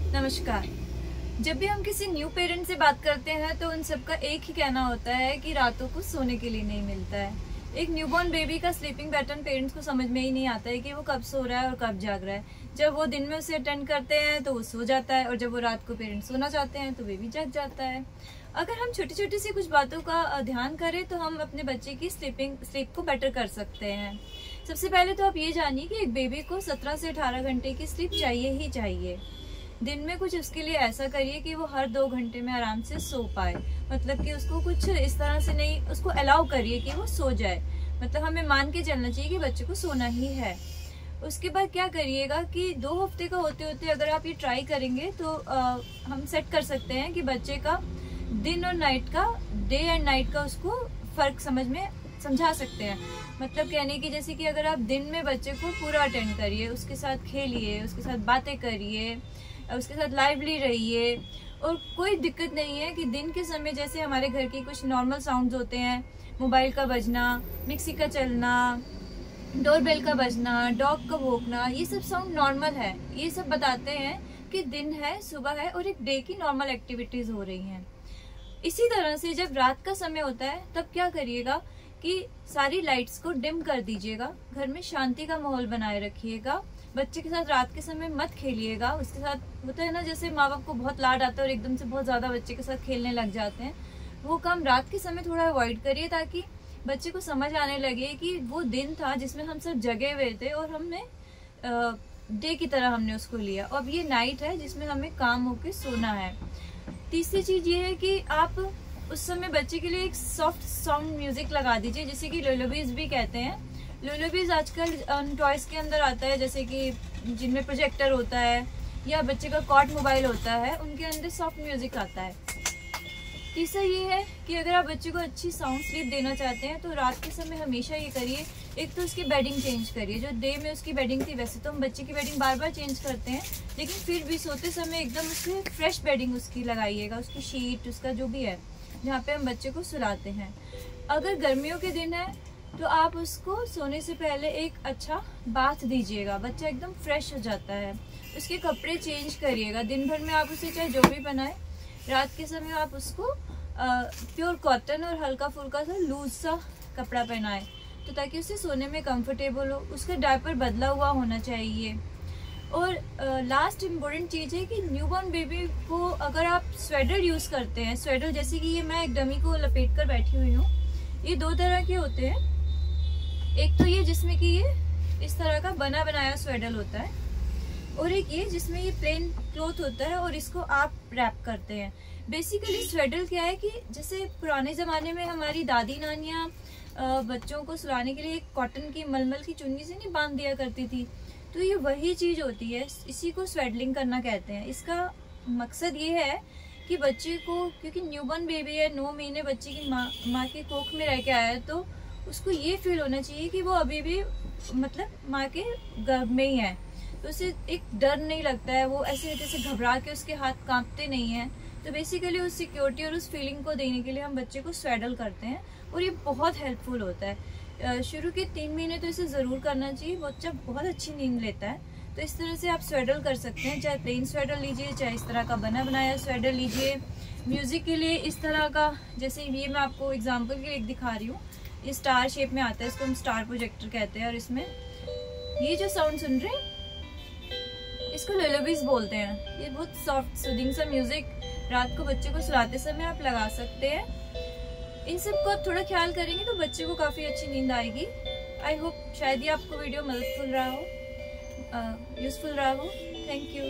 नमस्कार। जब भी हम किसी न्यू पेरेंट से बात करते हैं तो उन सबका एक ही कहना होता है कि रातों को सोने के लिए नहीं मिलता है। एक न्यूबॉर्न बेबी का स्लीपिंग पैटर्न पेरेंट्स को समझ में ही नहीं आता है कि वो कब सो रहा है और कब जाग रहा है। जब वो दिन में उसे अटेंड करते हैं तो वो सो जाता है, और जब वो रात को पेरेंट्स सोना चाहते हैं तो बेबी जाग जाता है। अगर हम छोटी छोटी सी कुछ बातों का ध्यान करें तो हम अपने बच्चे की स्लीप को बेटर कर सकते हैं। सबसे पहले तो आप ये जानिए कि एक बेबी को 17 से 18 घंटे की स्लीप चाहिए ही चाहिए। दिन में कुछ उसके लिए ऐसा करिए कि वो हर 2 घंटे में आराम से सो पाए। मतलब कि उसको कुछ इस तरह से नहीं, उसको अलाउ करिए कि वो सो जाए। मतलब हमें मान के चलना चाहिए कि बच्चे को सोना ही है। उसके बाद क्या करिएगा कि 2 हफ्ते का होते होते अगर आप ये ट्राई करेंगे तो हम सेट कर सकते हैं कि बच्चे का दिन और नाइट का, डे एंड नाइट का उसको फर्क समझा सकते हैं। मतलब कहने की जैसे कि अगर आप दिन में बच्चे को पूरा अटेंड करिए, उसके साथ खेलिए, उसके साथ बातें करिए, उसके साथ लाइवली रहिए, और कोई दिक्कत नहीं है कि दिन के समय जैसे हमारे घर के कुछ नॉर्मल साउंड्स होते हैं, मोबाइल का बजना, मिक्सी का चलना, डोरबेल का बजना, डॉग का भौंकना, ये सब साउंड नॉर्मल है। ये सब बताते हैं कि दिन है, सुबह है और एक डे की नॉर्मल एक्टिविटीज हो रही हैं। इसी तरह से जब रात का समय होता है तब क्या करिएगा कि सारी लाइट्स को डिम कर दीजिएगा, घर में शांति का माहौल बनाए रखिएगा। बच्चे के साथ रात के समय मत खेलिएगा। उसके साथ होता है ना, जैसे माँ बाप को बहुत लाड आता है और एकदम से बहुत ज्यादा बच्चे के साथ खेलने लग जाते हैं, वो काम रात के समय थोड़ा अवॉइड करिए, ताकि बच्चे को समझ आने लगे कि वो दिन था जिसमें हम सब जगे हुए थे और हमने डे की तरह हमने उसको लिया, और अब ये नाइट है जिसमें हमें काम होके सोना है। तीसरी चीज ये है कि आप उस समय बच्चे के लिए एक सॉफ्ट साउंड म्यूजिक लगा दीजिए, जिसे कि लुलाबीज भी कहते हैं। लुलाबीज आजकल टॉयज के अंदर आता है, जैसे कि जिनमें प्रोजेक्टर होता है या बच्चे का कॉर्ड मोबाइल होता है, उनके अंदर सॉफ्ट म्यूजिक आता है। तीसरा ये है कि अगर आप बच्चे को अच्छी साउंड स्लीप देना चाहते हैं तो रात के समय हमेशा ये करिए, एक तो उसकी बेडिंग चेंज करिए। जो डे में उसकी बेडिंग थी, वैसे तो हम बच्चे की बेडिंग बार बार चेंज करते हैं, लेकिन फिर भी सोते समय एकदम उससे फ्रेश बेडिंग उसकी लगाइएगा, उसकी शीट, उसका जो भी है जहाँ पे हम बच्चे को सुलाते हैं। अगर गर्मियों के दिन है तो आप उसको सोने से पहले एक अच्छा बाथ दीजिएगा, बच्चा एकदम फ्रेश हो जाता है। उसके कपड़े चेंज करिएगा। दिन भर में आप उसे चाहे जो भी बनाए, रात के समय आप उसको प्योर कॉटन और हल्का फुल्का सा लूज सा कपड़ा पहनाए, तो ताकि उसे सोने में कंफर्टेबल हो। उसका डायपर बदला हुआ होना चाहिए। और लास्ट इम्पोर्टेंट चीज़ है कि न्यूबॉर्न बेबी को अगर आप स्वेटर यूज़ करते हैं, स्वेटर जैसे कि ये मैं एक डमी को लपेट कर बैठी हुई हूँ, ये 2 तरह के होते हैं। एक तो ये जिसमें कि ये इस तरह का बना बनाया स्वेटर होता है, और एक ये जिसमें ये प्लेन क्लॉथ होता है और इसको आप रैप करते हैं। बेसिकली स्वेटर क्या है कि जैसे पुराने ज़माने में हमारी दादी नानियाँ बच्चों को सुलाने के लिए एक कॉटन की मलमल की चुन्नी से नहीं बांध दिया करती थी, तो ये वही चीज़ होती है। इसी को स्वेडलिंग करना कहते हैं। इसका मकसद ये है कि बच्चे को, क्योंकि न्यूबॉर्न बेबी है, 9 महीने बच्चे की माँ के कोख में रह के आया है, तो उसको ये फील होना चाहिए कि वो अभी भी मतलब माँ के गर्भ में ही है, तो उसे एक डर नहीं लगता है, वो ऐसे जैसे घबरा के उसके हाथ कांपते नहीं हैं। तो बेसिकली उस सिक्योरिटी और उस फीलिंग को देने के लिए हम बच्चे को स्वेडल करते हैं, और ये बहुत हेल्पफुल होता है। शुरू के 3 महीने तो इसे ज़रूर करना चाहिए, बच्चा बहुत अच्छी नींद लेता है। तो इस तरह से आप स्वेडल कर सकते हैं, चाहे प्लेन स्वेडल लीजिए, चाहे इस तरह का बना बनाया स्वेडल लीजिए। म्यूज़िक के लिए इस तरह का, जैसे ये मैं आपको एग्जाम्पल के लिए दिखा रही हूँ, ये स्टार शेप में आता है, इसको हम स्टार प्रोजेक्टर कहते हैं। और इसमें ये जो साउंड सुन रहे हैं इसको लुलाबीज बोलते हैं। ये बहुत सॉफ्ट सूदिंग सा म्यूजिक रात को बच्चे को सुलाते समय आप लगा सकते हैं। इन सब को आप थोड़ा ख्याल करेंगे तो बच्चे को काफ़ी अच्छी नींद आएगी। आई होप शायद ये आपको वीडियो मददफुल रहा हो, यूजफुल रहा हो। Thank you.